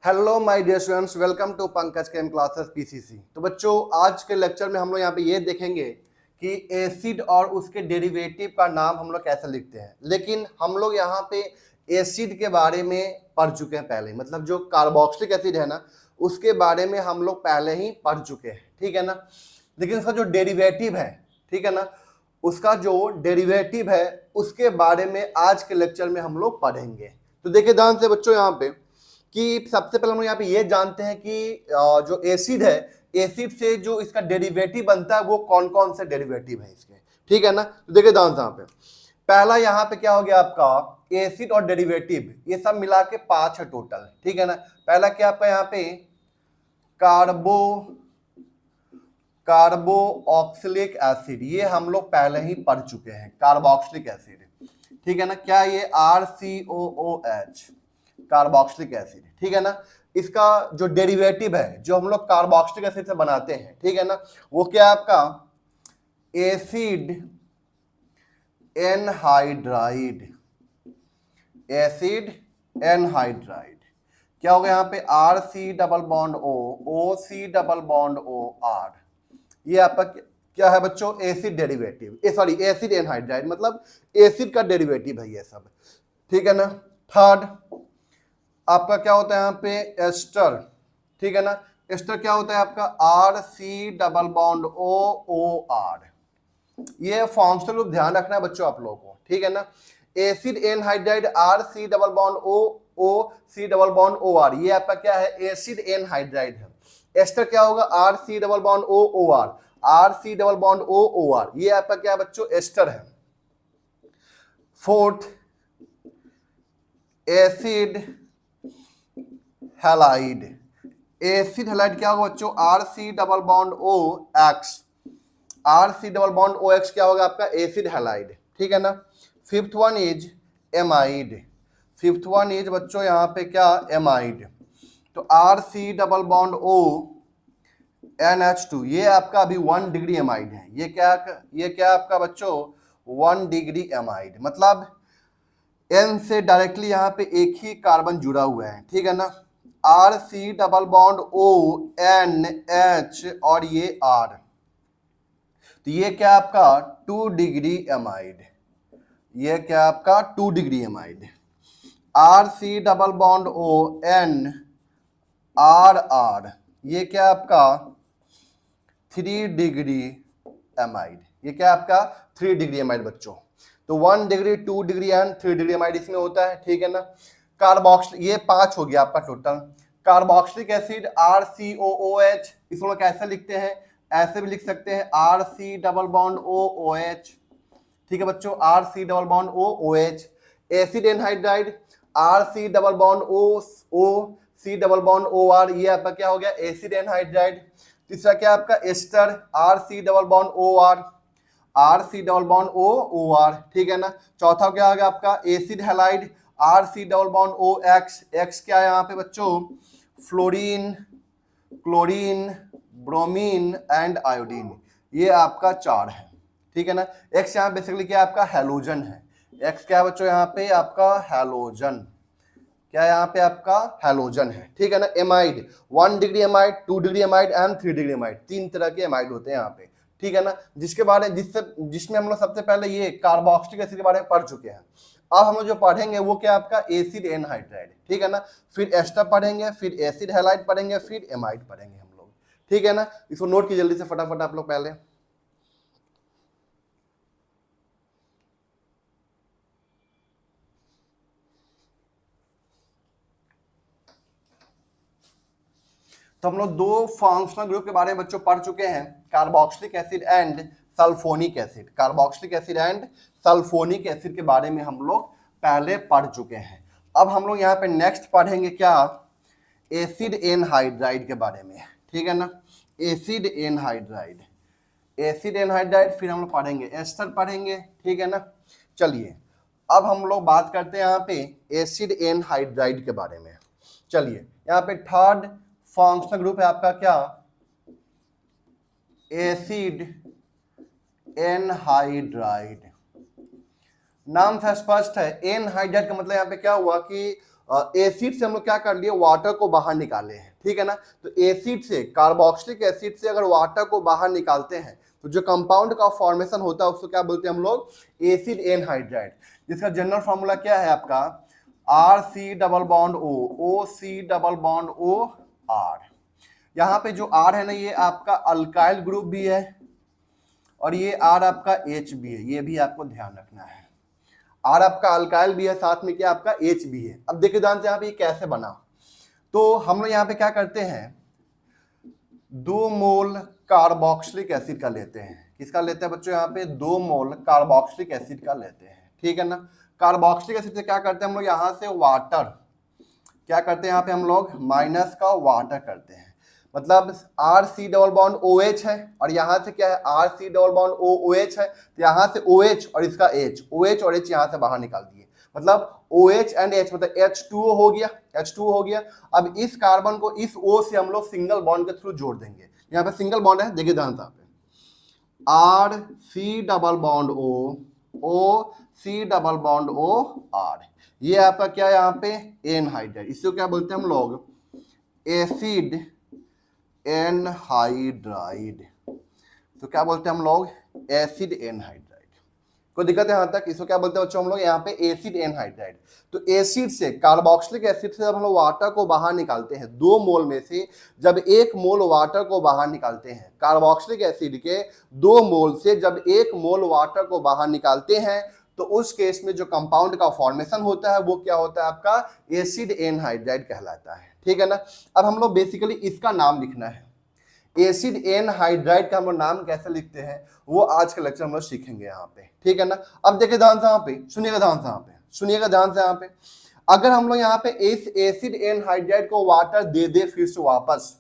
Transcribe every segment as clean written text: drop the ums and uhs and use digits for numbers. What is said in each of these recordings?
Hello my dear students, welcome to Pankaj chem classes PCC. तो बच्चों, आज के लेक्चर में हम लोग यहाँ पे ये देखेंगे कि एसिड और उसके डेरिवेटिव का नाम हम लोग कैसे लिखते हैं। लेकिन हम लोग यहाँ पे एसिड के बारे में पढ़ चुके हैं पहले, मतलब जो कार्बोक्सिलिक एसिड है ना, उसके बारे में हम लोग पहले ही पढ़ चुके हैं, ठीक है ना। लेकिन उसका जो डेरिवेटिव है, ठीक है ना, उसका जो डेरिवेटिव है उसके बारे में आज के लेक्चर में हम लोग पढ़ेंगे। तो देखिए ध्यान से बच्चों, यहाँ पे कि सबसे पहले हम लोग यहाँ पे ये जानते हैं कि जो एसिड है, एसिड से जो इसका डेरिवेटिव बनता है वो कौन कौन से डेरिवेटिव है इसके, ठीक है ना। तो देखिए ध्यान से, यहाँ पे पहला यहाँ पे क्या हो गया आपका एसिड और डेरिवेटिव, ये सब मिला के 5 है टोटल, ठीक है ना। पहला क्या आपका यहाँ पे कार्बो ऑक्सिलिक एसिड, ये हम लोग पहले ही पढ़ चुके हैं, कार्बोक्सिलिक एसिड, ठीक है ना। क्या ये RCOOH, कार्बोक्सिलिक एसिड, ठीक है ना। इसका जो डेरिवेटिव है जो हम लोग कार्बोक्सिलिक एसिड से बनाते हैं, ठीक है ना, वो क्या है आपका एसिड एनहाइड्राइड, एसिड एनहाइड्राइड। क्या होगा यहाँ पे RC double bond O, OC double bond OR, ये आपका क्या है बच्चों acid derivative, sorry acid anhydride, मतलब एसिड का डेरिवेटिव है ये सब, ठीक है ना। थर्ड आपका क्या होता है यहाँ पे एस्टर, ठीक है ना। एस्टर क्या होता है आपका RC डबल बॉन्ड OOR, ये फंक्शनल ग्रुप ध्यान रखना है बच्चों आप लोगों को, ठीक है ना। Acid anhydride RC double bond OC double bond OR, ये आपका क्या है एसिड एनहाइड्राइड है। एस्टर क्या होगा RC double bond OOR, RC double bond OOR, ये आपका क्या है बच्चों एस्टर है। Fourth acid halide, acid halide क्या होगा बच्चों RC double bond OX, RC double bond OX क्या होगा आपका एसिड हैलाइड, ठीक है ना। Fifth one is amide, fifth one is बच्चों यहाँ पे क्या एमाइड, तो RC double bond O NH2, ये आपका अभी 1 डिग्री एमाइड है। ये क्या आपका बच्चों 1 डिग्री एमाइड, मतलब N से डायरेक्टली यहाँ पे एक ही कार्बन जुड़ा हुआ है, ठीक है ना। RC double bond O NH और ये R, तो ये क्या आपका 2 डिग्री एमाइड, ये क्या आपका 2 degree amide. RC double bond O N RR, ये क्या आपका 3 डिग्री एमाइड, ये क्या आपका 3 डिग्री एमाइड बच्चों। तो 1 degree 2 degree and 3 degree amide इसमें होता है, ठीक है ना। कार्बोक्सिलिक, ये 5 हो गया आपका टोटल। कार्बोक्सिलिक एसिड RCOOH, इसको कैसे लिखते हैं, ऐसे भी लिख सकते हैं RC डबल बॉन्ड OOH, ठीक है बच्चों RC double bond OOH। Acid anhydride RC double bond OC double bond OR, ये आपका क्या हो गया एसिड एनहाइड्राइड। तीसरा क्या आपका ester RC double bond OR, RC double bond OR, ठीक है ना। चौथा क्या आ गया आपका acid halide RC double bond OX, X क्या है यहाँ पे बच्चों fluorine, chlorine, bromine and iodine, ये आपका 4 है, ठीक है ना। X यहाँ बेसिकली क्या आपका हैलोजन है, X क्या है बच्चों यहाँ पे आपका हैलोजन, क्या यहाँ पे आपका हैलोजन है, ठीक है ना। Amide 1 degree amide, 2 degree amide and 3 degree amide, 3 तरह के एमाइड होते हैं यहाँ पे, ठीक है ना। जिसमें हम लोग सबसे पहले ये कार्बोक्सिलिक एसिड के बारे में पढ़ चुके हैं। अब हम लोग जो पढ़ेंगे वो क्या आपका एसिड एनहाइड्राइड, ठीक है ना। फिर एस्टर पढ़ेंगे, फिर एसिड हैलाइड पढ़ेंगे, फिर एमाइड पढ़ेंगे हम लोग, ठीक है ना। इसको नोट की जल्दी से फटाफट आप लोग पहले। तो हम लोग 2 फंक्शनल ग्रुप के बारे में बच्चों पढ़ चुके हैं, carboxylic acid and sulphonic acid. Carboxylic acid and sulphonic acid के बारे में हम लोग पहले पढ़ चुके हैं। अब हम लोग यहाँ पे नेक्स्ट पढ़ेंगे क्या एसिड एनहाइड्राइड के बारे में, ठीक है ना। एसिड एनहाइड्राइड, एसिड एनहाइड्राइड, फिर हम लोग पढ़ेंगे एस्टर पढ़ेंगे, ठीक है ना। चलिए अब हम लोग बात करते हैं यहाँ पे एसिड एनहाइड्राइड के बारे में। चलिए यहाँ पे थर्ड फंक्शनल ग्रुप है आपका क्या एसिड एनहाइड्राइड। नाम था स्पष्ट है, एनहाइड्राइड का मतलब यहाँ पे क्या हुआ कि एसिड से हम लोग क्या कर लिए, वाटर को बाहर निकाले हैं, ठीक है ना। तो एसिड से, कार्बोक्सिलिक एसिड से अगर वाटर को बाहर निकालते हैं तो जो कंपाउंड का फॉर्मेशन होता है उसको क्या बोलते हैं हम लोग, एसिड एनहाइड्राइड, जिसका जनरल फॉर्मूला क्या है आपका, R C double bond O, O C double bond O R. यहाँ पे जो आर है ना ये आपका अल्काइल ग्रुप भी है और ये आर आपका एच भी है, ये भी आपको ध्यान रखना है। आर आपका अल्काइल भी है, साथ में क्या आपका एच भी है। अब देखिए ध्यान से यहाँ पे ये कैसे बना, तो हम लोग यहाँ पे क्या करते हैं, 2 मोल कार्बोक्सिलिक एसिड का लेते हैं। किसका लेते हैं बच्चों, यहाँ पे 2 मोल कार्बोक्सिलिक एसिड का लेते हैं, ठीक है ना। कार्बोक्सिलिक एसिड से क्या करते हैं हम लोग, यहाँ से वाटर, क्या करते हैं यहाँ पे हम लोग, माइनस का वाटर करते हैं, मतलब R C double bond O H है और यहाँ से क्या है, R C double bond O H है, तो यहाँ से ओ एच और इसका एच, ओ एच और एच यहाँ से बाहर निकाल दिए, मतलब ओ एच एंड एच, मतलब H2O हो गया, H2O हो गया। अब इस कार्बन को इस O से हम लोग सिंगल बॉन्ड के थ्रू जोड़ देंगे, यहाँ पे सिंगल बॉन्ड है, देखिए ध्यान से, R C double bond O C double bond O R, ये आपका क्या है यहाँ पे एनहाइड्राइड, इसको क्या बोलते हैं हम लोग, एसिड एनहाइड्राइड। तो क्या बोलते हैं हम लोग, एसिड एनहाइड्राइड। कोई दिक्कत है यहाँ तक, इसको क्या बोलते हैं बच्चों हम लोग यहाँ पे एसिड एनहाइड्राइड। तो एसिड से, कार्बोक्सिलिक एसिड से जब हम लोग वाटर को बाहर निकालते हैं, 2 मोल में से जब 1 मोल वाटर को बाहर निकालते हैं, कार्बोक्सिलिक एसिड के 2 मोल से जब 1 मोल वाटर को बाहर निकालते हैं, तो उस केस में जो कंपाउंड का फॉर्मेशन होता है वो क्या होता है आपका, एसिड एनहाइड्राइड कहलाता है, ठीक है ना। अब हम लोग बेसिकली इसका नाम लिखना है, एसिड एनहाइड्राइड का हम लोग नाम कैसे लिखते हैं वो आज के लेक्चर हम लोग सीखेंगे यहाँ पे, ठीक है ना। अब देखिए ध्यान से यहाँ पे, सुनिएगा ध्यान से यहाँ पे, सुनिएगा ध्यान से यहाँ पे, अगर हम लोग यहाँ पे इस एसिड एनहाइड्राइड को वाटर दे दे फिर से वापस,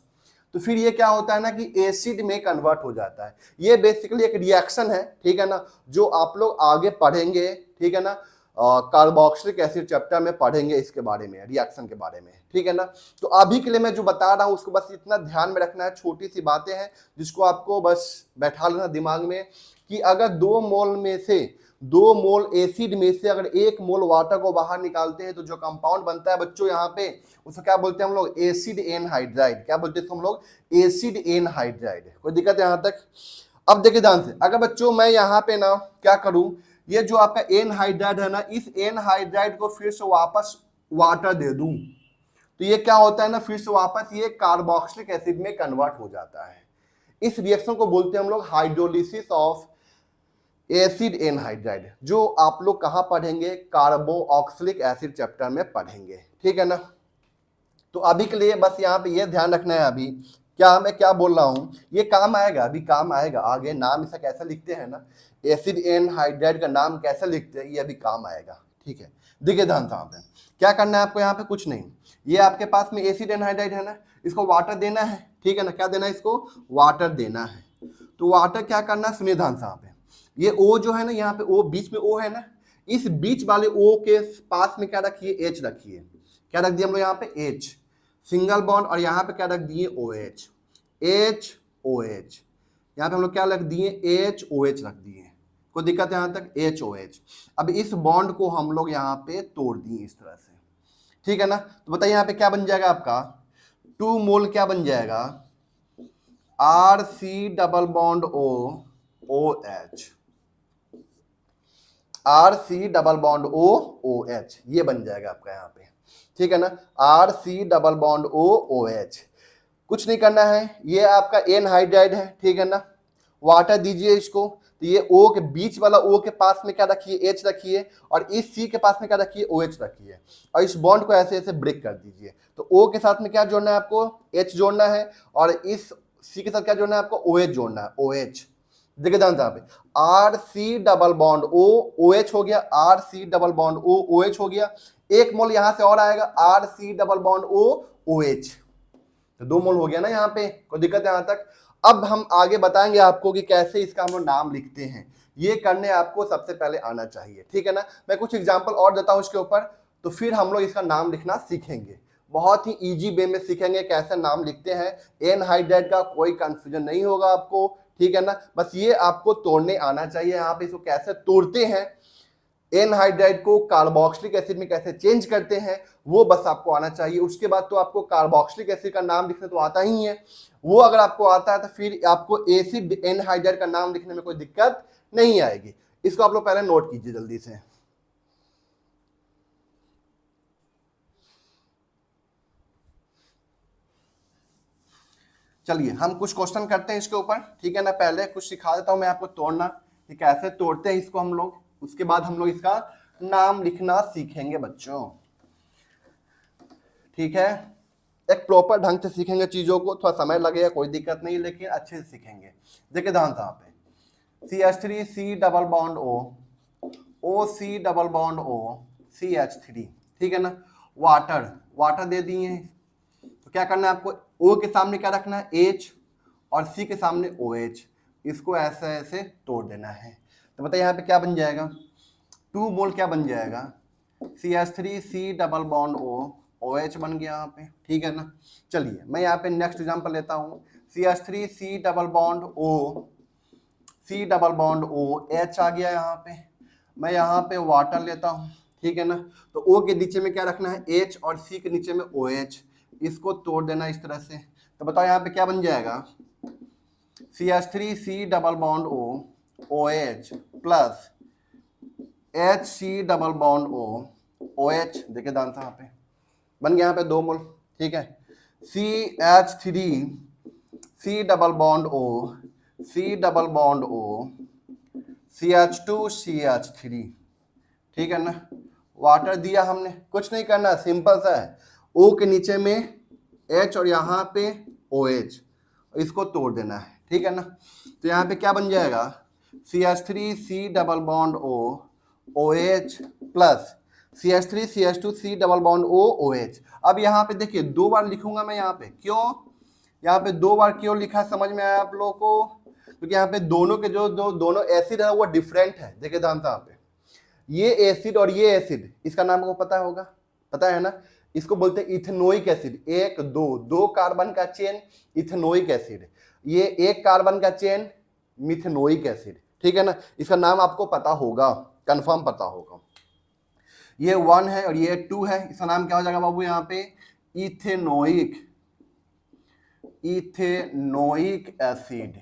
तो फिर ये क्या होता है ना कि एसिड में कन्वर्ट हो जाता है। ये बेसिकली एक रिएक्शन है, ठीक है ना, जो आप लोग आगे पढ़ेंगे, ठीक है ना, कार्बोक्सिलिक एसिड चैप्टर में पढ़ेंगे इसके बारे में, रिएक्शन के बारे में, ठीक है ना। तो अभी के लिए मैं जो बता रहा हूं उसको बस इतना ध्यान में रखना है, छोटी सी बातें हैं जिसको आपको बस बैठा लेना दिमाग में, कि अगर 2 मोल में से, 2 मोल एसिड में से अगर 1 मोल वाटर को बाहर निकालते हैं तो जो कंपाउंड बनता है बच्चों यहाँ पे, उसको क्या बोलते हैं हम लोग, एसिड एनहाइड्राइड। क्या बोलते हैं हम लोग, एसिड एनहाइड्राइड। कोई दिक्कत है यहाँ तक। अब देखिए ध्यान से, अगर बच्चों मैं यहाँ पे ना क्या करूं, ये जो आपका एनहाइड्राइड है ना, इस एनहाइड्राइड को फिर से वापस वाटर दे दूं, तो ये क्या होता है ना, फिर से वापस ये कार्बोक्सिलिक एसिड में कन्वर्ट हो जाता है। इस रिएक्शन को बोलते हैं हम लोग हाइड्रोलिसिस ऑफ एसिड एनहाइड्राइड, जो आप लोग कहां पढ़ेंगे, कार्बोक्सिलिक एसिड चैप्टर में पढ़ेंगे, ठीक है ना। तो अभी के लिए बस यहाँ पे ये ध्यान रखना है, अभी क्या मैं क्या बोल रहा हूँ ये काम आएगा, अभी काम आएगा आगे, नाम इसका कैसे लिखते हैं ना, एसिड एनहाइड्राइड का नाम कैसे लिखते हैं ये अभी काम आएगा, ठीक है। देखिए ध्यान से, यहाँ पे क्या करना है आपको, यहाँ पे कुछ नहीं, ये आपके पास में एसिड एनहाइड्राइड है ना, इसको वाटर देना है, ठीक है ना, क्या देना है इसको, वाटर देना है। तो वाटर क्या करना है, सुनिए ध्यान से, यहाँ पे ये O जो है ना, यहाँ पे O बीच में O है ना, इस बीच वाले O के पास में क्या रखिए, H रखिए। क्या रख दिया हम लोग यहाँ पे, H सिंगल बॉन्ड, और यहाँ पे क्या रख दिए, OH, HOH, यहाँ पे हम लोग क्या रख दिए, HOH रख दिए। कोई दिक्कत है यहाँ तक, HOH। अब इस बॉन्ड को हम लोग यहाँ पे तोड़ दिए इस तरह से, ठीक है ना। तो बताइए यहाँ पे क्या बन जाएगा आपका, 2 मोल क्या बन जाएगा, RC double bond O OH, RC double bond O OH, ये बन जाएगा आपका यहाँ पे, ठीक है ना, RC double bond O OH। कुछ नहीं करना है, ये आपका एनहाइड्राइड है, ठीक है ना, वाटर दीजिए इसको, तो ये O के बीच वाला O के पास में क्या रखिए, H रखिए, और इस C के पास में क्या रखिए, OH रखिए, और इस बॉन्ड को ऐसे ऐसे ब्रेक कर दीजिए। तो O के साथ में क्या जोड़ना है आपको, H जोड़ना है, और इस C के साथ क्या जोड़ना है आपको, OH जोड़ना है, OH। देखिए ध्यान से यहाँ पे, RC double bond O OH हो गया, RC double bond O OH हो गया, 1 मोल यहाँ से और आएगा, RC double bond O OH, तो 2 मोल हो गया ना यहाँ पे। कोई दिक्कत है यहाँ तक। अब हम आगे बताएंगे आपको कि कैसे इसका हम लोग नाम लिखते हैं, ये करने आपको सबसे पहले आना चाहिए, ठीक है ना। मैं कुछ एग्जांपल और देता हूँ इसके ऊपर, तो फिर हम लोग इसका नाम लिखना सीखेंगे, बहुत ही इजी वे में सीखेंगे कैसे नाम लिखते हैं। एनहाइड्राइड का कोई कंफ्यूजन नहीं होगा आपको, ठीक है ना, बस ये आपको तोड़ने आना चाहिए। यहाँ पे इसको कैसे तोड़ते हैं एनहाइड्राइड को कार्बोक्सिलिक एसिड में कैसे चेंज करते हैं वो बस आपको आना चाहिए। उसके बाद तो आपको कार्बोक्सिलिक एसिड का नाम लिखने तो आता ही है, वो अगर आपको आता है तो फिर आपको एसिड एनहाइड्राइड का नाम लिखने में कोई दिक्कत नहीं आएगी। इसको आप लोग पहले नोट कीजिए जल्दी से। चलिए हम कुछ क्वेश्चन करते हैं इसके ऊपर, ठीक है ना। पहले कुछ सिखा देता हूं मैं आपको तोड़ना, कि कैसे तोड़ते हैं इसको हम लोग, उसके बाद हम लोग इसका नाम लिखना सीखेंगे बच्चों, ठीक है। एक प्रॉपर ढंग से सीखेंगे चीजों को, थोड़ा समय लगेगा कोई दिक्कत नहीं, लेकिन अच्छे से सीखेंगे। देखिए ध्यान से यहाँ पे CH3 C double bond O C double bond O CH3, ठीक है ना। वाटर दे दिए हैं, तो क्या करना है आपको, O के सामने क्या रखना है H और C के सामने OH, इसको ऐसे ऐसे तोड़ देना है। तो बताइए यहाँ पे क्या बन जाएगा, 2 मोल क्या बन जाएगा, CH3 C double bond O OH बन गया यहाँ पे, ठीक है ना। चलिए मैं यहाँ पे नेक्स्ट एग्जांपल लेता हूँ, CH3 C double bond OH आ गया यहाँ पे। मैं यहाँ पे वाटर लेता हूँ, ठीक है ना। तो O के नीचे में क्या रखना है H और C के नीचे में OH, इसको तोड़ देना इस तरह से। तो बताओ यहाँ पे क्या बन जाएगा, CH3 C double bond OH plus HC double bond OH, देखिए ध्यान से यहाँ पे बन गया यहाँ पे 2 मोल, ठीक है। CH3 C double bond O CH2 CH3, ठीक है ना। वाटर दिया हमने, कुछ नहीं करना, सिंपल सा है, O के नीचे में H और यहाँ पे OH, इसको तोड़ देना है, ठीक है ना। तो यहाँ पे क्या बन जाएगा, CH3 C double bond OH plus CH3 CH2 C double bond OH। अब यहाँ पे देखिए 2 बार लिखूंगा मैं यहाँ पे, क्यों यहाँ पे 2 बार क्यों लिखा, समझ में आया आप लोगों को, क्योंकि यहाँ पे दोनों के जो दोनों एसिड है वो डिफरेंट है। देखिए ध्यान से यहाँ पे, ये एसिड और ये एसिड, इसका नाम आपको पता होगा, पता है ना, इसको बोलते हैं इथेनोइक एसिड। 1 2 कार्बन का चेन इथेनोइक एसिड, ये 1 कार्बन का चेन मिथेनोइक एसिड, ठीक है ना। इसका नाम आपको पता होगा, कंफर्म पता होगा। ये 1 है और ये 2 है, इसका नाम क्या हो जाएगा बाबू यहाँ पे, इथेनोइक एसिड,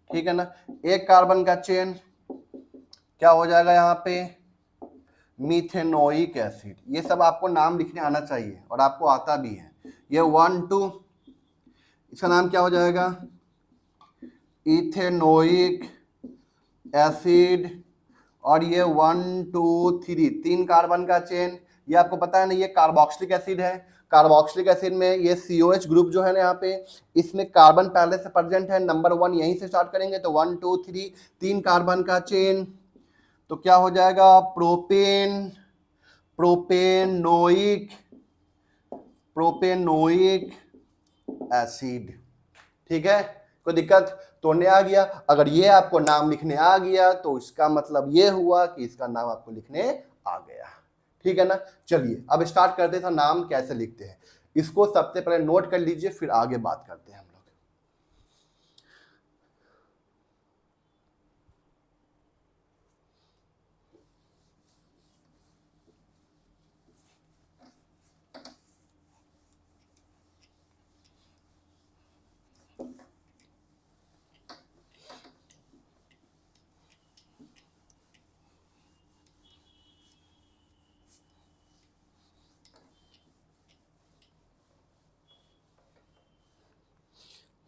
ठीक है ना। 1 कार्बन का चेन क्या हो जाएगा यहाँ पे, मिथेनोइक एसिड। ये सब आपको नाम लिखने आना चाहिए और आपको आता भी है। ये 1 2, इसका नाम क्या हो जाएगा, इथेनोइक एसिड। और ये 1 2 3 3 कार्बन का चेन, ये आपको पता है ना, ये कार्बोक्सिलिक एसिड है। कार्बोक्सिलिक एसिड में ये COH ग्रुप जो है ना यहाँ पे, इसमें कार्बन पहले से प्रेजेंट है, नंबर 1 यहीं से स्टार्ट करेंगे। तो 1 2 3 3 कार्बन का चेन, तो क्या हो जाएगा, प्रोपेनोइक एसिड, ठीक है। कोई दिक्कत, तोड़ने आ गया। अगर ये आपको नाम लिखने आ गया तो इसका मतलब ये हुआ कि इसका नाम आपको लिखने आ गया, ठीक है ना। चलिए अब स्टार्ट करते हैं, नाम कैसे लिखते हैं, इसको सबसे पहले नोट कर लीजिए, फिर आगे बात करते हैं हम लोग।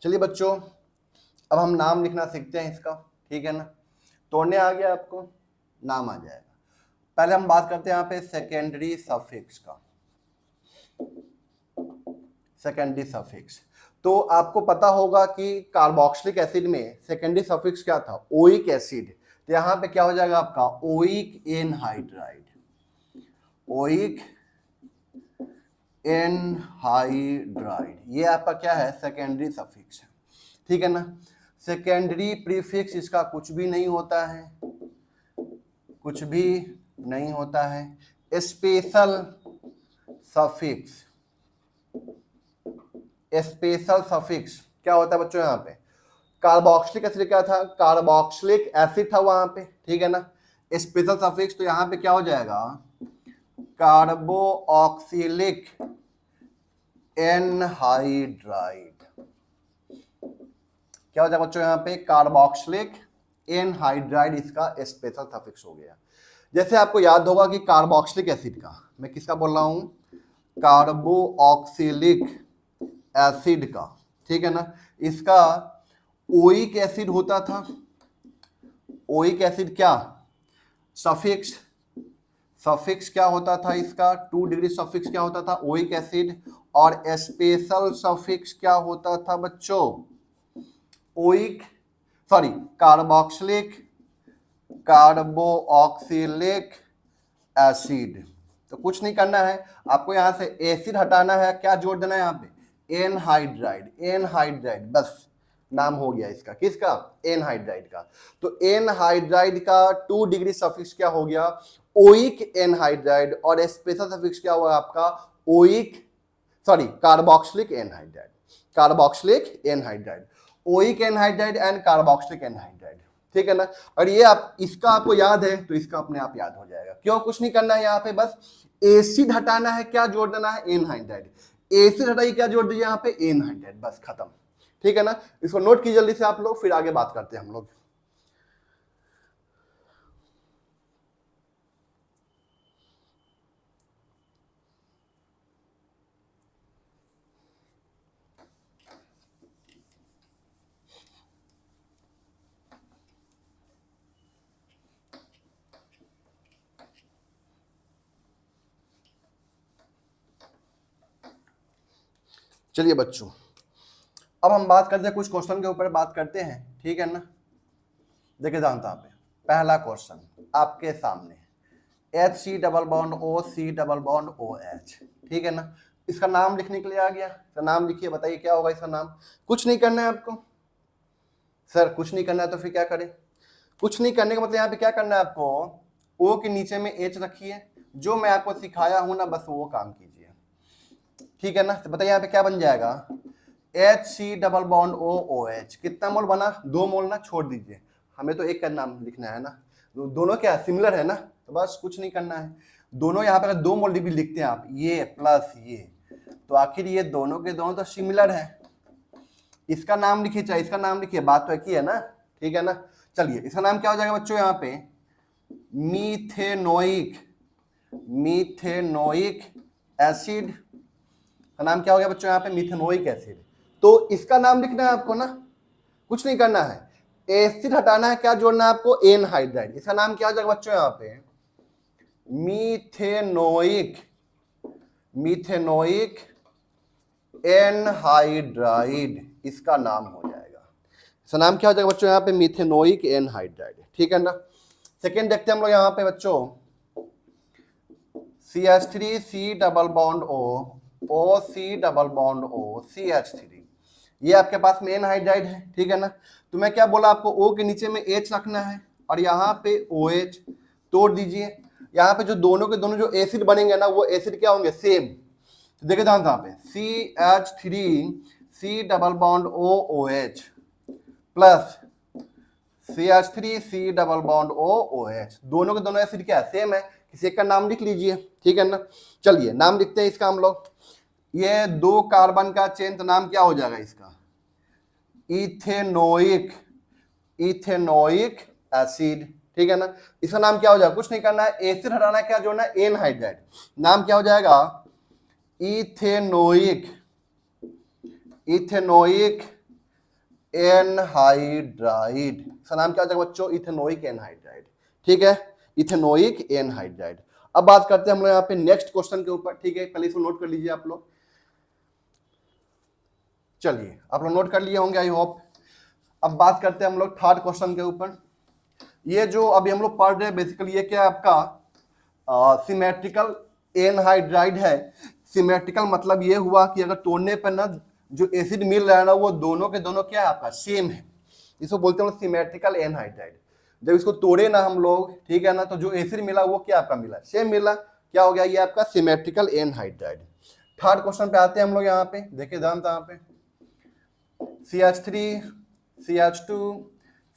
चलिए बच्चों, अब हम नाम लिखना सीखते हैं इसका, ठीक है ना। तोड़ने आ गया आपको, नाम आ जाएगा। पहले हम बात करते हैं यहाँ पे सेकेंडरी सफिक्स का। सेकेंडरी सफिक्स, तो आपको पता होगा कि कार्बोक्सिलिक एसिड में सेकेंडरी सफिक्स क्या था, ओइक एसिड। तो यहाँ पे क्या हो जाएगा आपका, ओइक एनहाइड्राइड, ओइक एनहाइड्राइड, ये आपका क्या है, सेकेंडरी सफिक्स है, ठीक है ना। सेकेंडरी प्रीफिक्स इसका कुछ भी नहीं होता है, कुछ भी नहीं होता है। स्पेशल सफिक्स, स्पेशल सफिक्स क्या होता है बच्चों, यहाँ पे कार्बोक्सिलिक एसिड क्या था, कार्बोक्सिलिक एसिड था वहां पे, ठीक है ना। स्पेशल सफिक्स, तो यहाँ पे क्या हो जाएगा, कार्बोक्सिलिक एनहाइड्राइड। क्या हो जाएगा बच्चों, यहाँ पे कार्बोक्सिलिक एनहाइड्राइड इसका स्पेशल सफिक्स हो गया। जैसे आपको याद होगा कि कार्बोक्सिलिक एसिड का, मैं किसका बोल रहा हूं, कार्बोक्सिलिक एसिड का, ठीक है ना, इसका ओइक एसिड होता था। ओइक एसिड क्या सफिक्स, सफिक्स क्या होता था इसका, 2 डिग्री सफिक्स क्या होता था, ओइक एसिड। और स्पेशल सफिक्स क्या होता था बच्चों, oic, sorry, carboxylic carboxylic acid. तो कुछ नहीं करना है आपको, यहां से एसिड हटाना है, क्या जोड़ देना है यहाँ पे, एनहाइड्राइड। एनहाइड्राइड बस नाम हो गया इसका, किसका, एनहाइड्राइड का। तो एनहाइड्राइड का 2 डिग्री सफिक्स क्या हो गया, ओइक एनहाइड्राइड। और स्पेशल सफिक्स क्या हुआ आपका, oic, sorry, carboxylic anhydride. Carboxylic anhydride, oic anhydride and carboxylic anhydride, ठीक है ना। और ये आप, इसका आपको याद है तो इसका अपने आप याद हो जाएगा। क्यों, कुछ नहीं करना है यहाँ पे, बस एसिड हटाना है, क्या जोड़ देना है, एनहाइड्राइड। एसिड हटाइए, क्या जोड़ दीजिए यहाँ पे, एनहाइड्राइड, बस खत्म, ठीक है ना। इसको नोट कीजिए जल्दी से आप लोग, फिर आगे बात करते हैं हम लोग। चलिए बच्चों, अब हम बात करते हैं, कुछ क्वेश्चन के ऊपर बात करते हैं, ठीक है ना। देखिए जानता पे पहला क्वेश्चन आपके सामने, HC double bond OC double bond OH, ठीक है ना। इसका नाम लिखने के लिए आ गया, तो नाम लिखिए, बताइए क्या होगा इसका नाम। कुछ नहीं करना है आपको, सर कुछ नहीं करना है तो फिर क्या करें, कुछ नहीं करने का मतलब यहाँ पे क्या करना है आपको, O के नीचे में H रखिए, जो मैं आपको सिखाया हूं ना बस वो काम कीजिए, ठीक है ना। तो बताइए यहाँ पे क्या बन जाएगा, HC डबल बॉन्ड OH, कितना मोल बना, 2 मोल ना, छोड़ दीजिए, हमें तो एक का नाम लिखना है ना, दोनों क्या सिमिलर है ना, तो बस कुछ नहीं करना है। दोनों यहाँ पे 2 मोल भी लिखते हैं आप, ये प्लस ये, तो आखिर ये दोनों के दोनों तो सिमिलर है। इसका नाम लिखिए चाहे इसका नाम लिखिए, बात तो एक ही है ना, ठीक है ना। चलिए इसका नाम क्या हो जाएगा बच्चों, यहाँ पे मीथेनोइक, मीथेनोइक एसिड का नाम क्या हो गया बच्चों, यहाँ पे मीथेनोइक एसिड। तो इसका नाम लिखना है आपको ना, कुछ नहीं करना है, एसिड हटाना है, क्या जोड़ना है आपको, एनहाइड्राइड। इसका नाम क्या हो जाएगा बच्चों, यहाँ पे मीथेनोइक, मीथेनोइक एनहाइड्राइड, इसका नाम हो जाएगा। इसका नाम क्या हो जाएगा बच्चों, यहाँ पे मीथेनोइक एनहाइड्राइड, ठीक है ना। सेकेंड देखते हैं हम लोग यहाँ पे बच्चों, CH3C double bond OC double bond O CH3, ये आपके पास में एनहाइड्राइड है, ठीक है ना। तो मैं क्या बोला आपको, O के नीचे में H रखना है और यहाँ पे OH, तोड़ दीजिए। यहाँ पे जो दोनों के दोनों जो एसिड बनेंगे ना, वो एसिड क्या होंगे, सेम। तो देखिए ध्यान से यहाँ पे CH3C double bond OH plus CH3C double bond OH, दोनों के दोनों एसिड क्या है, सेम है। किसी एक का नाम लिख लीजिए, ठीक है ना। चलिए नाम लिखते हैं इसका हम लोग, ये 2 कार्बन का चेन, तो नाम क्या हो जाएगा इसका, इथेनोइक, इथेनोइक एसिड, ठीक है ना। इसका नाम क्या हो जाएगा, कुछ नहीं करना है, एसिड हटाना है, क्या जोड़ना है, एनहाइड्राइड। नाम क्या हो जाएगा, इथेनोइक, इथेनोइक एनहाइड्राइड। इसका नाम क्या हो जाएगा बच्चों, इथेनोइक एनहाइड्राइड, ठीक है, इथेनोइक एनहाइड्राइड। अब बात करते हैं हम लोग यहाँ पे नेक्स्ट क्वेश्चन के ऊपर, ठीक है, पहले इसको नोट कर लीजिए आप लोग। चलिए आप लोग नोट कर लिए होंगे आई होप। अब बात करते हैं हम लोग थर्ड क्वेश्चन के ऊपर। ये जो अभी हम लोग पढ़ रहे हैं बेसिकली ये क्या है आपका, सिमेट्रिकल एनहाइड्राइड है। सिमेट्रिकल मतलब ये हुआ कि अगर तोड़ने पर ना जो एसिड मिल रहा है ना, वो दोनों के दोनों क्या है आपका, सेम है। इसको बोलते हैं सिमेट्रिकल एनहाइड्राइड। जब इसको तोड़े ना हम लोग, ठीक है ना, तो जो एसिड मिला वो क्या आपका मिला, सेम मिला, क्या हो गया, ये आपका सिमेट्रिकल एनहाइड्राइड। थर्ड क्वेश्चन पे आते हैं हम लोग, यहाँ पे देखिए ध्यान से, यहाँ पे CH3 CH2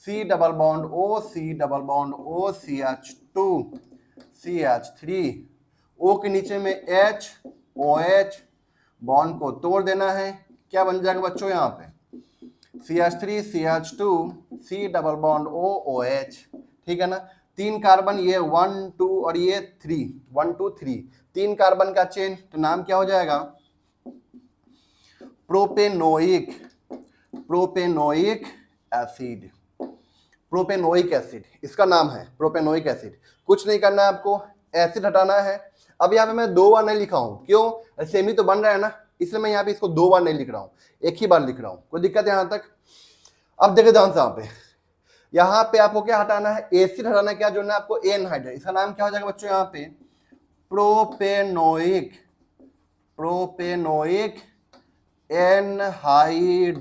C double bond O C double bond O CH CH3, O के नीचे में H OH, बॉन्ड को तोड़ देना है, क्या बन जाएगा बच्चों यहाँ पे CH3 CH2 C double bond O OH, ठीक है ना। 3 कार्बन, ये 1 2 और ये 3, 1 2 3, 3 कार्बन का चेन, तो नाम क्या हो जाएगा propanoic, propanoic acid, propanoic acid इसका नाम है, प्रोपेनोइक एसिड। कुछ नहीं करना है आपको, एसिड हटाना है। अब यहाँ पे मैं 2 बार नहीं लिखा हूँ, क्यों, सेम ही तो बन रहा है ना, इसलिए मैं यहाँ पे इसको 2 बार नहीं लिख रहा हूँ, एक ही बार लिख रहा हूँ। कोई दिक्कत है यहाँ तक? अब देखिए ध्यान से, यहाँ पे आपको क्या हटाना है, एसिड हटाना है, क्या जोड़ना है आपको, एनहाइड्राइड। इसका नाम क्या हो जाएगा बच्चों यहाँ पे propanoic, propanoic anhydride,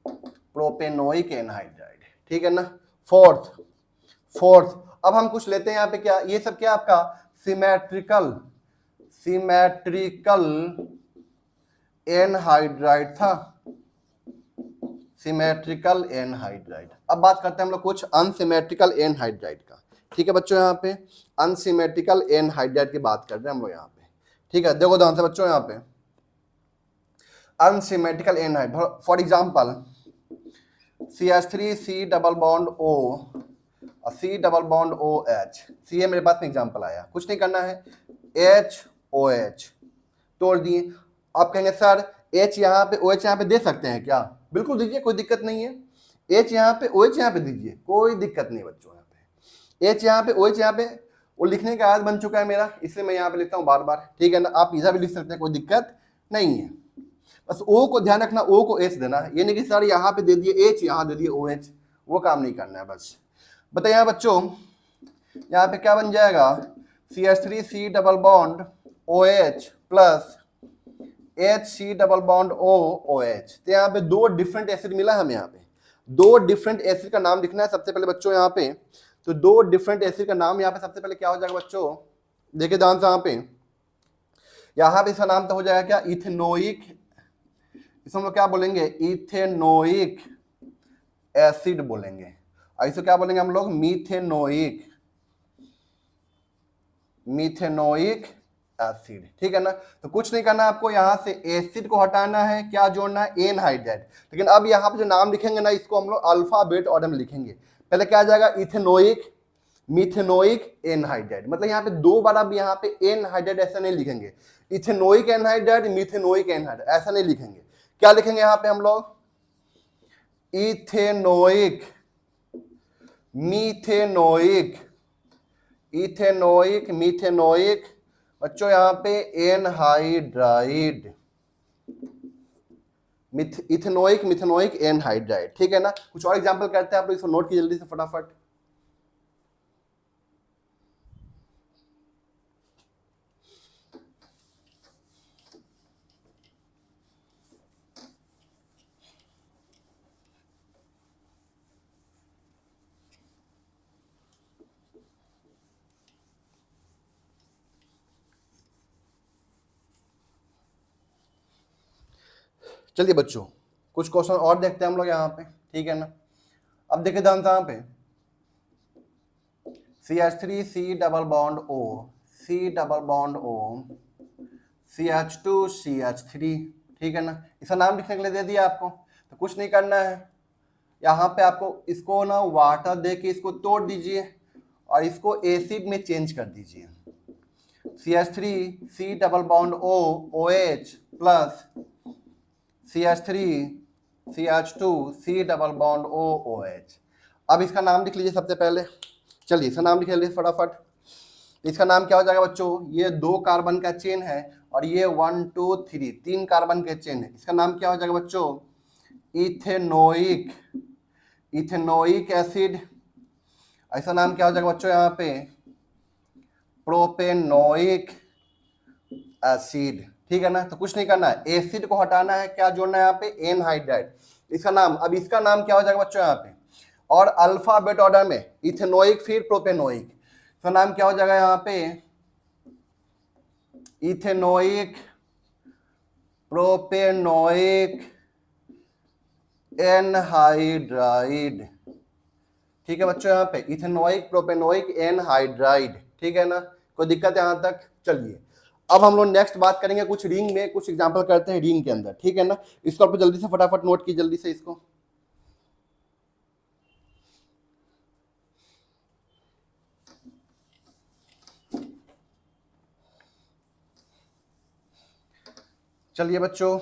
propanoic anhydride, ठीक है ना। फोर्थ, अब हम कुछ लेते हैं यहाँ पे, क्या ये सब क्या आपका सिमेट्रिकल, सिमेट्रिकल एनहाइड्राइड था, सिमेट्रिकल एनहाइड्राइड। अब बात करते हैं हम लोग कुछ अनसिमेट्रिकल एनहाइड्राइड का, ठीक है बच्चों। यहाँ पे अनसिमेट्रिकल एनहाइड्राइड की बात कर रहे हैं हम लोग यहाँ पे, ठीक है। देखो ध्यान से बच्चों, यहाँ पे unsymmetrical anhydride, for example CH3 C double bond O और C double bond OH, C है मेरे पास में एग्जांपल आया, कुछ नहीं करना है, H OH तोड़ दिए। आप कहेंगे सर H यहाँ पे OH यहाँ पे दे सकते हैं क्या? बिल्कुल दीजिए, कोई दिक्कत नहीं है। H यहाँ पे OH यहाँ पे दीजिए, कोई दिक्कत नहीं बच्चों। यहाँ पे H यहाँ पे OH यहाँ पे, वो लिखने का आदत बन चुका है मेरा, इसलिए मैं यहाँ पे लिखता हूँ बार बार, ठीक है ना। आप इधर भी लिख सकते हैं, कोई दिक्कत नहीं है। बस O को ध्यान रखना, O को H देना है, ये नहीं कि सर यहाँ पे दे दिए H, यहाँ दे दिए OH, वो काम नहीं करना है। बस बताइए बच्चों, यहाँ पे क्या बन जाएगा, CH3 C double bond OH plus HC double bond OH। तो यहाँ पे 2 डिफरेंट एसिड मिला हमें, यहाँ पे 2 डिफरेंट एसिड का नाम लिखना है सबसे पहले बच्चों यहाँ पे। तो 2 डिफरेंट एसिड का नाम यहाँ पे सबसे पहले क्या हो जाएगा बच्चों, देखिए ध्यान से, यहाँ पे इसका नाम तो हो जाएगा क्या, इथेनोइक, इसको हम लोग क्या बोलेंगे, इथेनोइक एसिड बोलेंगे। और इसको क्या बोलेंगे हम लोग, मीथेनोइक, मीथेनोइक एसिड, ठीक है ना। तो कुछ नहीं करना आपको, यहाँ से एसिड को हटाना है, क्या जोड़ना है, एनहाइड्राइड। लेकिन अब यहाँ पे जो नाम लिखेंगे ना, इसको हम लोग अल्फाबेट ऑर्डर में लिखेंगे। पहले क्या आ जाएगा, इथेनोइक, मीथेनोइक एनहाइड्राइड, मतलब यहाँ पे 2 बार अब यहाँ पे एनहाइड्राइड ऐसा नहीं लिखेंगे, इथेनोइक एनहाइड्राइड, मीथेनोइक एनहाइड्राइड ऐसा नहीं लिखेंगे। क्या लिखेंगे यहाँ पे हम लोग, इथेनोइक, मीथेनोइक, इथेनोइक, मीथेनोइक, बच्चों यहाँ पे एनहाइड्राइड, इथेनोइक, मिथेनोइक एनहाइड्राइड, ठीक है ना। कुछ और एग्जांपल करते हैं आप लोग, इसको नोट कीजिए जल्दी से फटाफट। चलिए बच्चों, कुछ क्वेश्चन और देखते हैं हम लोग यहाँ पे, ठीक है ना। अब देखिए ध्यान से, यहाँ पे CH3 C double bond O, C double bond O, CH2 CH3, ठीक है ना। इसका नाम लिखने के लिए दे दिया आपको, तो कुछ नहीं करना है, यहाँ पे आपको इसको ना वाटर दे के इसको तोड़ दीजिए और इसको एसिड में चेंज कर दीजिए। CH3 C double bond O OH plus CH3 CH2 C double bond O OH। अब इसका नाम लिख लीजिए सबसे पहले, चलिए इसका नाम लिख लीजिए फटाफट। इसका नाम क्या हो जाएगा बच्चों, ये 2 कार्बन का चेन है और ये 1 2 3 3 कार्बन के चेन है। इसका नाम क्या हो जाएगा बच्चों, इथेनोइक, इथेनोइक एसिड। ऐसा नाम क्या हो जाएगा बच्चों यहाँ पे, प्रोपेनोइक एसिड, ठीक है ना। तो कुछ नहीं करना है, एसिड को हटाना है, क्या जोड़ना है यहाँ पे, एनहाइड्राइड। इसका नाम, अब इसका नाम क्या हो जाएगा बच्चों यहाँ पे, और अल्फाबेट ऑर्डर में, इथेनोइक फिर प्रोपेनोइक। इसका नाम क्या हो जाएगा यहाँ पे, इथेनोइक, प्रोपेनोइक एनहाइड्राइड, ठीक है बच्चों, यहाँ पे इथेनोइक प्रोपेनोइक एनहाइड्राइड, ठीक है ना, कोई दिक्कत है यहाँ तक? चलिए अब हम लोग नेक्स्ट बात करेंगे कुछ रिंग में, कुछ एग्जांपल करते हैं रिंग के अंदर, ठीक है ना। इसको आप जल्दी से फटाफट नोट की, जल्दी से इसको। चलिए बच्चों,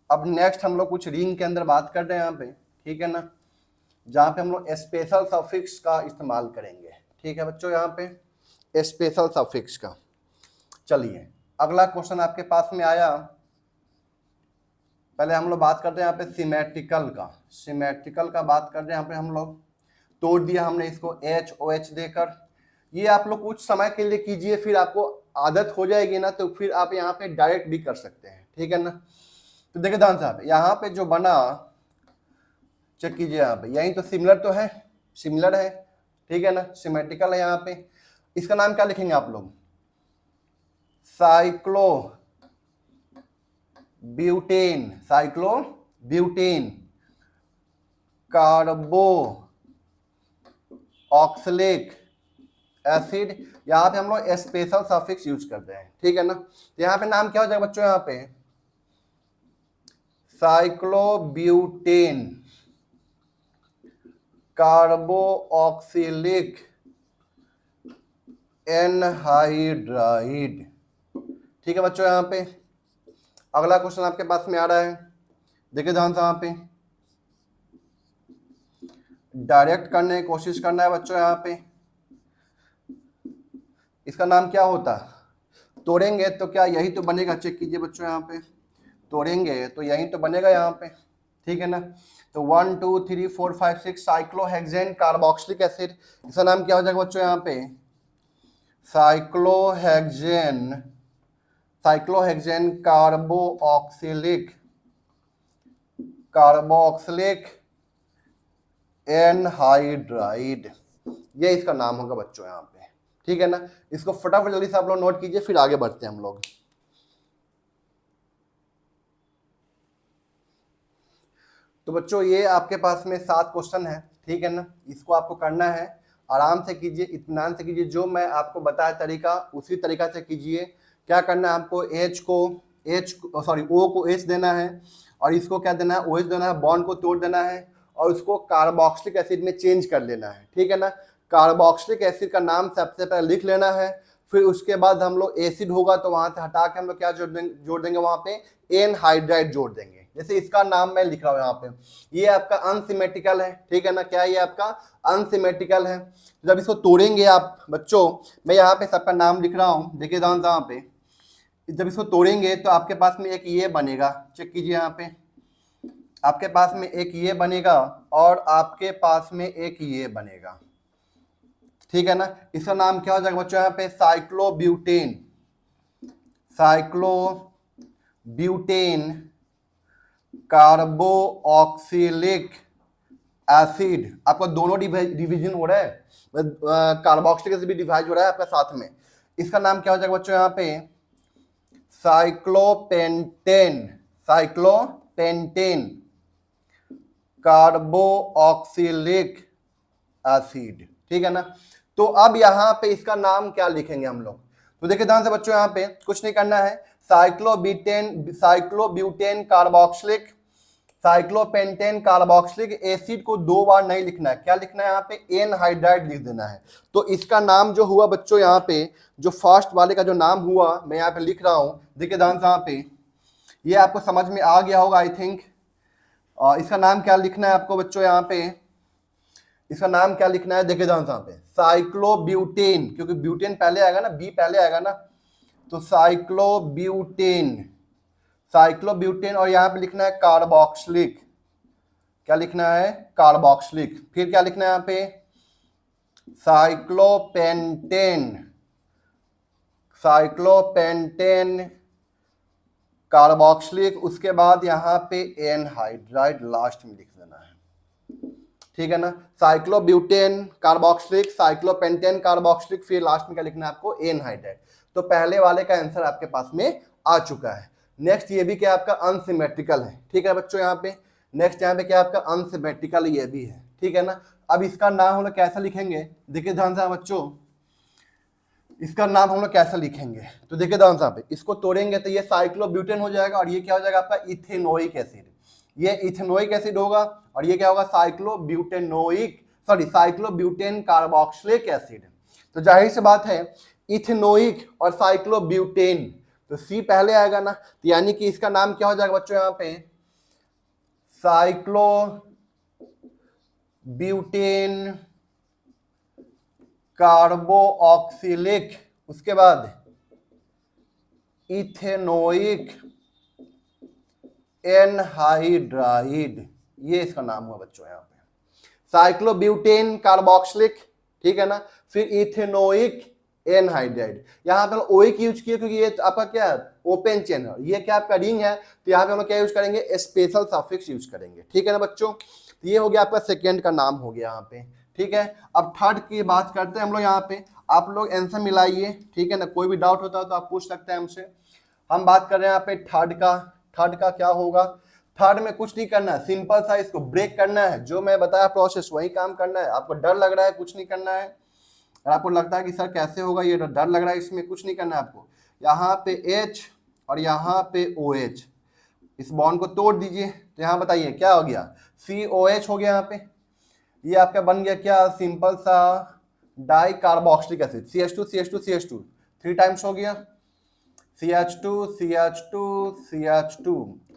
अब नेक्स्ट हम लोग कुछ रिंग के अंदर बात कर रहे हैं यहाँ पे, ठीक है ना, जहाँ पे हम लोग स्पेशल सफिक्स का इस्तेमाल करेंगे, ठीक है बच्चों, यहाँ पे स्पेशल सफिक्स का। चलिए अगला क्वेश्चन आपके पास में आया, पहले हम लोग बात करते हैं यहाँ पे सिमेट्रिकल का, सिमेट्रिकल का बात कर रहे हैं यहाँ पे हम लोग। तोड़ दिया हमने इसको एच ओ एच देकर। ये आप लोग कुछ समय के लिए कीजिए, फिर आपको आदत हो जाएगी ना, तो फिर आप यहाँ पे डायरेक्ट भी कर सकते हैं, ठीक है ना। तो देखिए ध्यान साहब, यहाँ पे जो बना, चेक कीजिए यहाँ पे, यही तो सिमिलर तो है, सिमिलर है, ठीक है ना, सिमेट्रिकल है। यहाँ पे इसका नाम क्या लिखेंगे आप लोग? Cyclo butane, cyclo butane कार्बो oxalic acid. यहाँ पे हम लोग स्पेशल सफिक्स यूज करते हैं, ठीक है ना। तो यहाँ पे नाम क्या हो जाएगा बच्चों? यहाँ पे साइक्लोब्यूटेन कार्बो ऑक्सिलिक एनहाइड्राइड, ठीक है बच्चों। यहाँ पे अगला क्वेश्चन आपके पास में आ रहा है, देखिए ध्यान से, यहाँ पे डायरेक्ट करने की कोशिश करना है बच्चों। यहाँ पे इसका नाम क्या होता है? तोड़ेंगे तो क्या यही तो बनेगा? चेक कीजिए बच्चों, यहाँ पे तोड़ेंगे तो यही तो बनेगा यहाँ पे, ठीक है ना। तो 1 2 3 4 5 6 साइक्लोहेक्सेन कार्बोक्सिलिक एसिड, इसका नाम क्या हो जाएगा बच्चों? यहाँ पे साइक्लोहेक्सेन, साइक्लोहेक्सेन कार्बोक्सिलिक एनहाइड्राइड, ये इसका नाम होगा बच्चों यहाँ पे, ठीक है ना। इसको फटाफट जल्दी से आप लोग नोट कीजिए, फिर आगे बढ़ते हैं हम लोग। तो बच्चों ये आपके पास में 7 क्वेश्चन है, ठीक है ना। इसको आपको करना है, आराम से कीजिए, इत्मीनान से कीजिए, जो मैं आपको बताया तरीका उसी तरीका से कीजिए। क्या करना है आपको? ओ को एच देना है, और इसको क्या देना है? ओ एच देना है, बॉन्ड को तोड़ देना है, और उसको कार्बोक्सिलिक एसिड में चेंज कर लेना है, ठीक है ना। कार्बोक्सिलिक एसिड का नाम सबसे पहले लिख लेना है, फिर उसके बाद हम लोग एसिड होगा तो वहां से हटा के हम लोग क्या जोड़ देंगे वहां पे? एनहाइड्राइड जोड़ देंगे। जैसे इसका नाम मैं लिख रहा हूँ यहाँ पे, ये आपका अनसिमेट्रिकल है, ठीक है ना। क्या ये आपका अनसिमेट्रिकल है? जब इसको तोड़ेंगे आप बच्चों, मैं यहाँ पे सबका नाम लिख रहा हूँ, देखिए ध्यान से यहाँ पे, जब इसको तोड़ेंगे तो आपके पास में एक ये बनेगा, चेक कीजिए यहाँ पे, आपके पास में एक ये बनेगा और आपके पास में एक ये बनेगा, ठीक है ना। इसका नाम क्या हो जाएगा बच्चों? यहाँ पे साइक्लोब्यूटेन, साइक्लोब्यूटेन कार्बो ऑक्सिलिक एसिड। आपका दोनों डिवीजन हो रहा है, कार्बोक्सिलिक एसिड भी डिवाइड हो रहा है आपका साथ में। इसका नाम क्या हो जाएगा बच्चों? यहाँ पे साइक्लोपेंटेन, साइक्लोपेंटेन कार्बो ऑक्सिलिक एसिड, ठीक है ना। तो अब यहाँ पे इसका नाम क्या लिखेंगे हम लोग? तो देखिए ध्यान से बच्चों, यहाँ पे कुछ नहीं करना है, cyclobutane carboxylic, cyclopentane carboxylic acid को 2 बार नहीं लिखना है। क्या लिखना है यहाँ पे? एनहाइड्राइड लिख देना है। तो इसका नाम जो हुआ बच्चों, यहाँ पे जो फर्स्ट वाले का जो नाम हुआ, मैं यहाँ पे लिख रहा हूँ, देखिए ध्यान से, यहाँ पे ये आपको समझ में आ गया होगा आई थिंक। इसका नाम क्या लिखना है आपको बच्चों? यहाँ पे इसका नाम क्या लिखना है? देखिए ध्यान से, यहाँ पे साइक्लोब्यूटेन, क्योंकि ब्यूटेन पहले आएगा ना, बी पहले आएगा ना, तो साइक्लोब्यूटेन, साइक्लोब्यूटेन, और यहाँ पे लिखना है कार्बोक्सिलिक। क्या लिखना है? कार्बोक्सिलिक। फिर क्या लिखना है यहाँ पे? साइक्लोपेंटेन, साइक्लोपेंटेन कार्बोक्सिलिक, उसके बाद यहाँ पे एनहाइड्राइड लास्ट में लिख देना है, ठीक है ना। साइक्लोब्यूटेन कार्बोक्सिलिक, साइक्लोपेंटेन कार्बोक्सिलिक, फिर लास्ट में क्या लिखना है आपको? एनहाइड्राइड। तो पहले वाले का आंसर आपके पास में आ चुका है। नेक्स्ट ये भी क्या आपका? अनसिमेट्रिकल है, ठीक है बच्चों। यहाँ पे नेक्स्ट यहाँ पे क्या आपका? अनसिमेट्रिकल ये भी है, ठीक है ना। अब इसका नाम हम लोग कैसा लिखेंगे, देखिए ध्यान से बच्चों, इसका नाम हम लोग कैसा लिखेंगे, तो देखिए ध्यान से पे, इसको तोड़ेंगे तो ये साइक्लोब्यूटेन हो जाएगा और ये क्या हो जाएगा आपका इथेनोइक एसिड, ये इथेनोइक एसिड होगा और ये क्या होगा साइक्लोब्यूटेन कार्बोक्सिलिक एसिड। तो जाहिर सी बात है इथेनोइक और साइक्लोब्यूटेन, तो सी पहले आएगा ना, तो यानी कि इसका नाम क्या हो जाएगा बच्चों यहाँ पे साइक्लोब्यूटेन कार्बोक्सिलिक, उसके बाद इथेनोइक एनहाइड्राइड, ये इसका नाम हुआ बच्चों यहाँ पे साइक्लोब्यूटेन कार्बोक्सिलिक, ठीक है ना, फिर इथेनोइक एनहाइड्राइड। यहाँ पे ओइक यूज किया क्योंकि ये आपका क्या है ओपन चेन है, ये क्या आपका रिंग है, तो यहाँ पे हम लोग क्या यूज करेंगे स्पेशल सफिक्स यूज करेंगे, ठीक है ना बच्चों। तो ये हो गया आपका सेकेंड का नाम हो गया यहाँ पे, ठीक है। अब थर्ड की बात करते हैं हम लोग यहाँ पे, आप लोग आंसर मिलाइए, ठीक है ना, कोई भी डाउट होता है तो आप पूछ सकते हैं हमसे। हम बात कर रहे हैं यहाँ पे थर्ड का क्या होगा, थर्ड में कुछ नहीं करना है, सिंपल सा इसको ब्रेक करना है, जो मैं बताया प्रोसेस वही काम करना है। आपको डर लग रहा है कुछ नहीं करना है, और आपको लगता है कि सर कैसे होगा, ये डर लग रहा है, इसमें कुछ नहीं करना है आपको। यहाँ पे H और यहाँ पे OH, इस बॉन्ड को तोड़ दीजिए, तो यहाँ बताइए क्या हो गया, COH हो गया यहाँ पे, ये आपका बन गया क्या सिंपल सा di carboxylic acid, CH2 3 times हो गया, CH2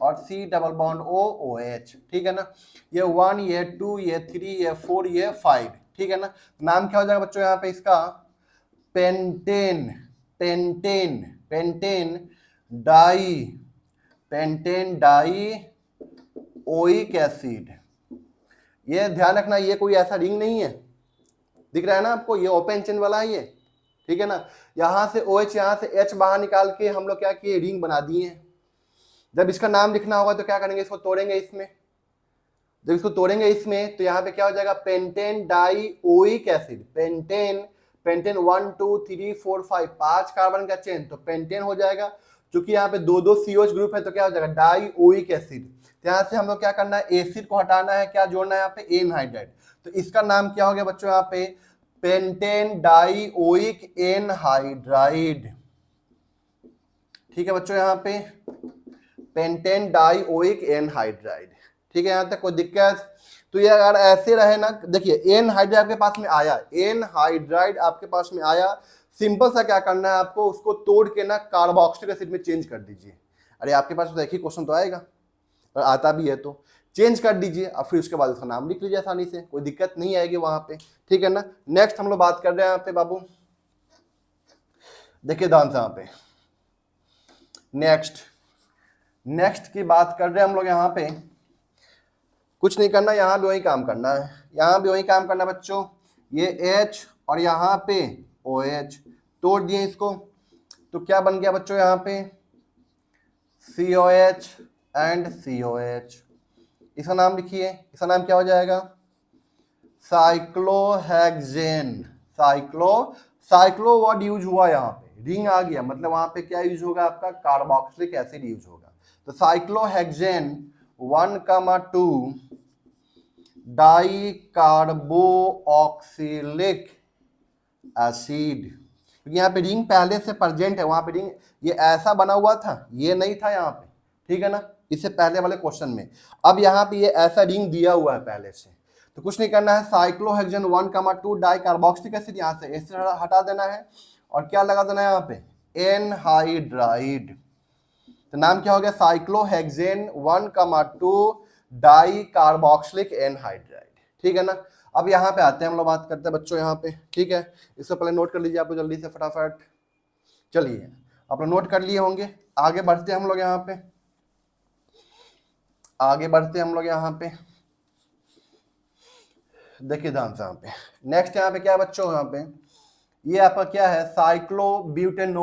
और C डबल बॉन्ड OH, ठीक है ना, ये 1 ये 2 ये 3 ये 4 ये 5, ठीक है ना। नाम क्या हो जाएगा बच्चों यहाँ पे इसका पेंटेन डाई ओइक एसिड। ये ध्यान रखना ये कोई ऐसा रिंग नहीं है, दिख रहा है ना आपको, ये ओपन चेन वाला है ये, ठीक है ना। यहाँ से OH यहाँ से H बाहर निकाल के हम लोग क्या किए रिंग बना दिए हैं। जब इसका नाम लिखना होगा तो क्या करेंगे, इसको तोड़ेंगे इसमें, जब इसको तोड़ेंगे इसमें तो यहाँ पे क्या हो जाएगा pentane die oic acid, pentane 1 2 3 4 5 5 carbon का चेन, तो पेंटेन हो जाएगा। क्योंकि यहाँ पे दो COH ग्रुप है तो क्या हो जाएगा डाई ओइक एसिड। यहाँ से हम लोग क्या करना है एसिड को हटाना है, क्या जोड़ना है यहाँ पे एनहाइड्राइड, तो इसका नाम क्या हो गया बच्चों यहाँ पे पेंटेन डाई ओइक एनहाइड्राइड, ठीक है बच्चों यहाँ पे पेंटेन डाई ओइक एनहाइड्राइड, ठीक है। यहाँ तक कोई दिक्कत, तो ये अगर ऐसे रहे ना, देखिए एनहाइड्राइड आपके पास में आया, एनहाइड्राइड आपके पास में आया, सिंपल सा क्या करना है आपको उसको तोड़ के ना कार्बोक्सिलिक एसिड में चेंज कर दीजिए। अरे आपके पास तो एक ही क्वेश्चन तो आएगा, और आता भी है तो चेंज कर दीजिए, और फिर उसके बाद उसका नाम लिख लीजिए आसानी से, कोई दिक्कत नहीं आएगी वहां पे, ठीक है ना। नेक्स्ट हम लोग बात कर रहे हैं यहाँ पे बाबू, देखिए ध्यान से यहाँ पे नेक्स्ट की बात कर रहे हैं हम लोग यहाँ पे, कुछ नहीं करना, यहाँ भी वही काम करना है, यहाँ भी वही काम करना है बच्चों। ये H और यहाँ पे OH तोड़ दिए इसको, तो क्या बन गया बच्चों यहाँ पे COH एंड COH, इसका नाम लिखिए, इसका नाम क्या हो जाएगा साइक्लोहेक्सेन। साइक्लो वर्ड यूज हुआ यहाँ पे, रिंग आ गया, मतलब वहां पे क्या यूज होगा आपका कार्बोक्सिलिक एसिड यूज होगा, तो साइक्लोहेक्सेन 1,2 डाई कार्बोक्सिलिक एसिड, क्योंकि यहाँ पे रिंग पहले से प्रेजेंट है, वहां पे रिंग ये ऐसा बना हुआ था, ये नहीं था यहाँ पे, ठीक है ना, इससे पहले वाले क्वेश्चन में। अब यहाँ पे ये ऐसा रिंग दिया हुआ है पहले से, तो कुछ नहीं करना है, साइक्लोहेक्सेन 1,2 डाई कार्बोक्सिलिक एसिड, यहाँ से एसिड हटा देना है और क्या लगा देना है यहाँ पे एनहाइड्राइड, तो नाम क्या हो गया साइक्लोहेक्सेन 1,2 डाई कार्बोक्सिलिक एनहाइड्राइड, ठीक है ना। अब यहाँ पे आते हैं हम लोग बात करते हैं बच्चों यहाँ पे, ठीक है, इससे पहले नोट कर लीजिए आप लोग जल्दी से फटाफट, चलिए आप लोग नोट कर लिए होंगे, आगे बढ़ते हैं हम लोग यहाँ पे, देखिए ध्यान से यहाँ पे नेक्स्ट यहाँ पे क्या है बच्चों, यहाँ पे ये आपका क्या है साइक्लोब्यूटेन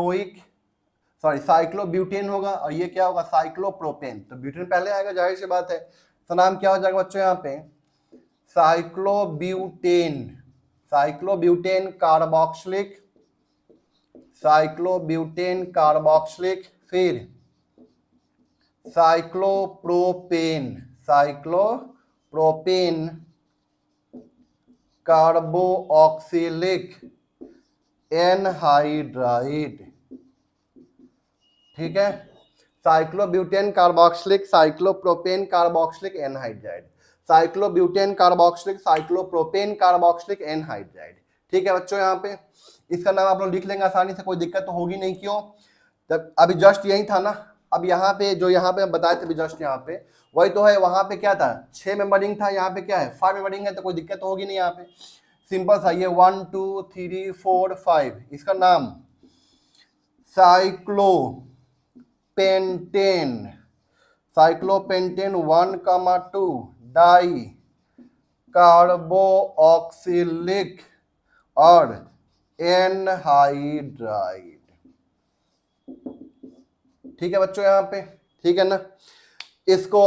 होगा, और ये क्या होगा साइक्लोप्रोपेन, तो ब्यूटेन पहले आएगा जाहिर सी बात है, तो नाम क्या हो जाएगा बच्चों यहाँ पे साइक्लोब्यूटेन कार्बोक्सिलिक, फिर साइक्लोप्रोपेन कार्बोक्सिलिक एनहाइड्राइड, ठीक है, cyclobutane carboxylic, cyclopropane carboxylic anhydride, cyclobutane carboxylic, cyclopropane carboxylic anhydride, ठीक है बच्चों। यहाँ पे इसका नाम आप लोग लिख लेंगे आसानी से, कोई दिक्कत तो होगी नहीं। क्यों, तब अभी जस्ट यही था ना, अब यहाँ पे जो यहाँ पे बताए थे अभी जस्ट यहाँ पे वही तो है। वहां पे क्या था, 6 मेंबरिंग था, यहाँ पे क्या है 5 मेंबरिंग है, तो कोई दिक्कत तो होगी नहीं। यहाँ पे सिंपल सा ये 1 2 3 4 5, इसका नाम साइक्लोपेंटेन, साइक्लोपेंटेन 1,2 डाई कार्बोक्सिलिक और एनहाइड्राइड, ठीक है बच्चों यहाँ पे, ठीक है ना। इसको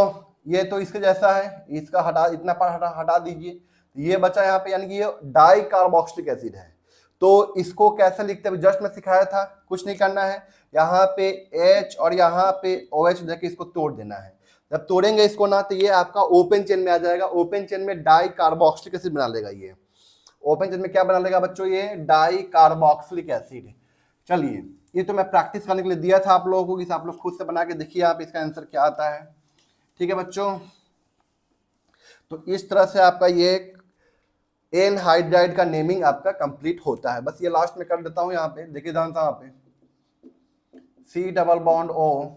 ये तो इसके जैसा है, इसका हटा, इतना पार्ट हटा दीजिए, ये बचा यहाँ पे, यानी कि ये डाई कार्बोक्सिलिक एसिड है। तो इसको कैसे लिखते हैं जस्ट मैं सिखाया था, कुछ नहीं करना है, यहाँ पे H और यहाँ पे OH देके इसको तोड़ देना है। जब तोड़ेंगे इसको ना तो ये आपका ओपन चेन में आ जाएगा, ओपन चेन में डाई कार्बोक्सिलिक एसिड बना लेगा। ये ओपन चेन में क्या बना लेगा बच्चों, ये डाई कार्बोक्सिलिक एसिड। चलिए, ये तो मैं प्रैक्टिस करने के लिए दिया था आप लोगों को, कि आप लोग खुद से बना के देखिए आप इसका आंसर क्या आता है, ठीक है बच्चों। तो इस तरह से आपका ये एनहाइड्राइड का नेमिंग आपका कंप्लीट होता है। बस ये लास्ट में कर देता हूं, यहाँ पे देखिए ध्यान से, यहाँ पे C डबल बॉन्ड O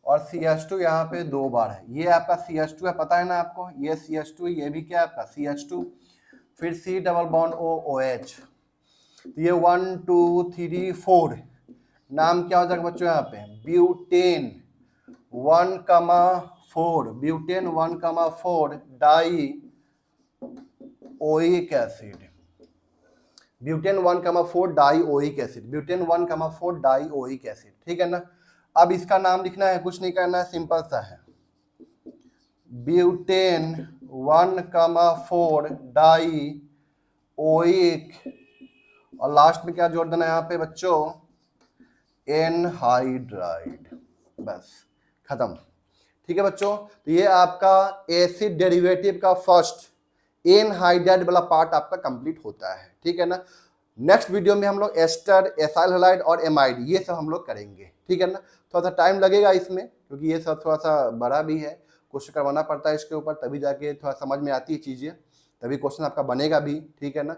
और CH2 यहाँ पे 2 बार है, ये आपका CH2 है, पता है ना आपको, ये CH2, ये भी क्या है आपका CH2, फिर C double bond O OH, तो ये 1 2 3 4, नाम क्या हो जाएगा बच्चों यहाँ पे, butane 1,4, butane 1,4 die oic acid, butane 1,4 die oic acid, butane 1,4 die oic acid, ठीक है ना। अब इसका नाम लिखना है, कुछ नहीं करना है, सिंपल सा है, ब्यूटेन 1,4 डाई ओइक, और लास्ट में क्या जोड़ देना है यहाँ पे बच्चों, एनहाइड्राइड, बस खत्म, ठीक है बच्चों। तो ये आपका एसिड डेरिवेटिव का फर्स्ट एनहाइड्राइड वाला पार्ट आपका कंप्लीट होता है, ठीक है ना। नेक्स्ट वीडियो में हम लोग एस्टर, एसाइल हैलाइड और एमाइड ये सब हम लोग करेंगे, ठीक है ना। थोड़ा सा टाइम लगेगा इसमें, क्योंकि ये सब थोड़ा सा बड़ा भी है, क्वेश्चन करवाना पड़ता है इसके ऊपर, तभी जाके थोड़ा समझ में आती है चीज़ें, तभी क्वेश्चन आपका बनेगा भी, ठीक है ना।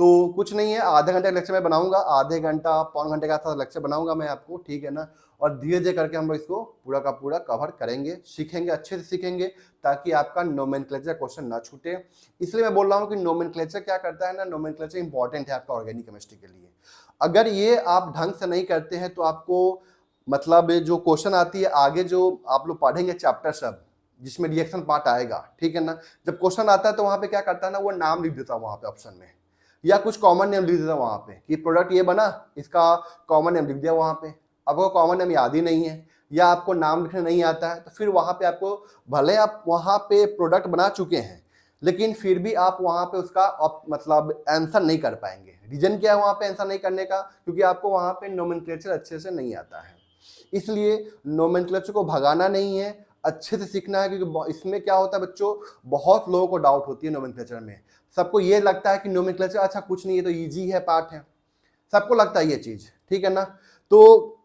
तो कुछ नहीं है, आधे घंटे का लेक्चर मैं बनाऊंगा, आधे घंटा पौन घंटे का साथ लेक्चर बनाऊंगा मैं आपको, ठीक है ना। और धीरे धीरे करके हम लोग इसको पूरा का पूरा कवर करेंगे, सीखेंगे, अच्छे से सीखेंगे, ताकि आपका नोमेनक्लेचर क्वेश्चन ना छूटे। इसलिए मैं बोल रहा हूँ कि नोमेनक्लेचर क्या करता है ना, नोमेनक्लेचर इंपॉर्टेंट है आपका ऑर्गेनिक केमिस्ट्री के लिए। अगर ये आप ढंग से नहीं करते हैं तो आपको मतलब जो क्वेश्चन आती है आगे, जो आप लोग पढ़ेंगे चैप्टर सब, जिसमें रिएक्शन पार्ट आएगा, ठीक है ना, जब क्वेश्चन आता है तो वहाँ पे क्या करता है ना, वो नाम लिख देता है वहाँ पे ऑप्शन में, या कुछ कॉमन नेम लिख देता है वहाँ पे, कि प्रोडक्ट ये बना, इसका कॉमन नेम लिख दिया वहाँ पे। अब वो कॉमन नेम याद ही नहीं है, या आपको नाम लिखना नहीं आता है, तो फिर वहाँ पे आपको, भले आप वहाँ पे प्रोडक्ट बना चुके हैं, लेकिन फिर भी आप वहाँ पे उसका मतलब आंसर नहीं कर पाएंगे। रीजन क्या है वहाँ पे आंसर नहीं करने का, क्योंकि आपको वहाँ पे नोमेनक्लेचर अच्छे से नहीं आता है। इसलिए नोमेनक्लेचर को भगाना नहीं है, अच्छे से सीखना है, क्योंकि इसमें क्या होता है बच्चों, बहुत लोगों को डाउट होती है नोमेनक्लेचर में। सबको ये लगता है कि नोमेनक्लेचर अच्छा कुछ नहीं है, तो इजी है, पार्ट है, सबको लगता है ये चीज़, ठीक है ना। तो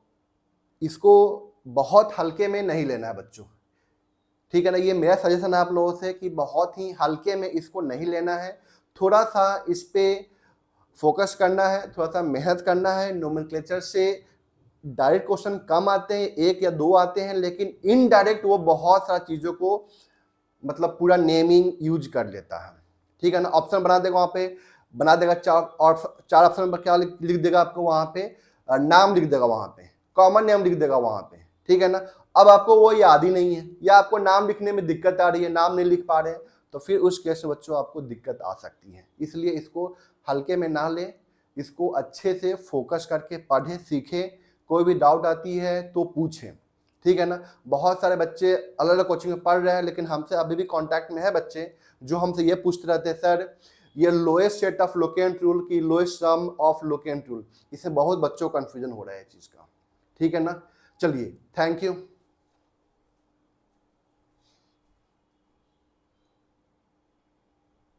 इसको बहुत हल्के में नहीं लेना है बच्चों, ठीक है ना। ये मेरा सजेशन है आप लोगों से कि बहुत ही हल्के में इसको नहीं लेना है, थोड़ा सा इस पे फोकस करना है, थोड़ा सा मेहनत करना है। नोमेनक्लेचर से डायरेक्ट क्वेश्चन कम आते हैं, 1 या 2 आते हैं, लेकिन इनडायरेक्ट वो बहुत सारी चीज़ों को मतलब पूरा नेमिंग यूज कर लेता है, ठीक है ना। ऑप्शन बना देगा वहाँ पे, बना देगा 4 ऑप्शन पर क्या लिख देगा आपको वहाँ पे, नाम लिख देगा वहाँ पे, कॉमन नेम लिख देगा वहाँ पे, ठीक है ना। अब आपको वो याद ही नहीं है, या आपको नाम लिखने में दिक्कत आ रही है, नाम नहीं लिख पा रहे हैं, तो फिर उस केस में बच्चों आपको दिक्कत आ सकती है। इसलिए इसको हल्के में ना ले, इसको अच्छे से फोकस करके पढ़े, सीखे, कोई भी डाउट आती है तो पूछें, ठीक है ना। बहुत सारे बच्चे अलग अलग कोचिंग में पढ़ रहे हैं, लेकिन हमसे अभी भी कांटेक्ट में है बच्चे जो हमसे ये पूछते रहते हैं, सर ये lowest set of locant rule की lowest sum of locant rule, इससे बहुत बच्चों को कन्फ्यूजन हो रहा है इस चीज़ का, ठीक है ना। चलिए, थैंक यू।